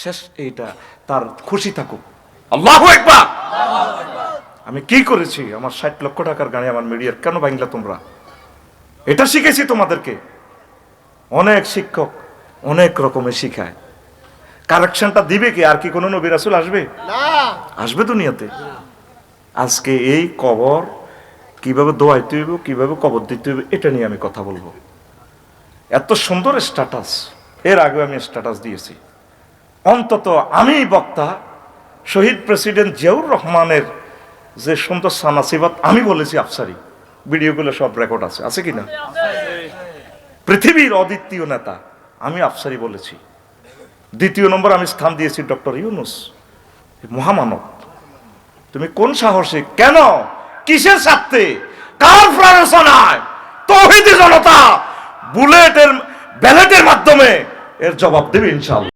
শেষ, এইটা তার খুশি থাকুক। আল্লাহু আকবার। আমি কি করেছি? আমার 60 লক্ষ টাকার গাড়ি আমার মিডিয়ার কেন ভাঙলা তোমরা? এটা শিখেছি তোমাদেরকে। অনেক শিক্ষক অনেক রকমের শিখায়, কারেকশনটা দিবে কি? আর কি কোনো নবী রাসূল আসবে? আসবে দুনিয়াতে? আজকে এই কবর কিভাবে দোয়াইতে হইব, কিভাবে কবর দিতে হইব, এটা নিয়ে আমি কথা বলবো। এত সুন্দর স্ট্যাটাস, এর আগে আমি স্ট্যাটাস দিয়েছি। অন্তত আমি বক্তা শহীদ প্রেসিডেন্ট জিয়াউর রহমানের যে সুন্দর সানাসিবাত আমি বলেছি আফসারি, ভিডিওগুলো সব রেকর্ড আছে, আছে কিনা? পৃথিবীর অদ্বিতীয় নেতা আমি আফসারি বলেছি। দ্বিতীয় নম্বর আমি স্থান দিয়েছি ডক্টর ইউনূস, মহামানব। তুমি কোন সাহসে, কেন, কিসের স্বার্থে, কার প্ররোচনায় তৌহিদি জনতা বুলেটের ব্যালেটের মাধ্যমে এর জবাব দেবে ইনশাআল্লাহ।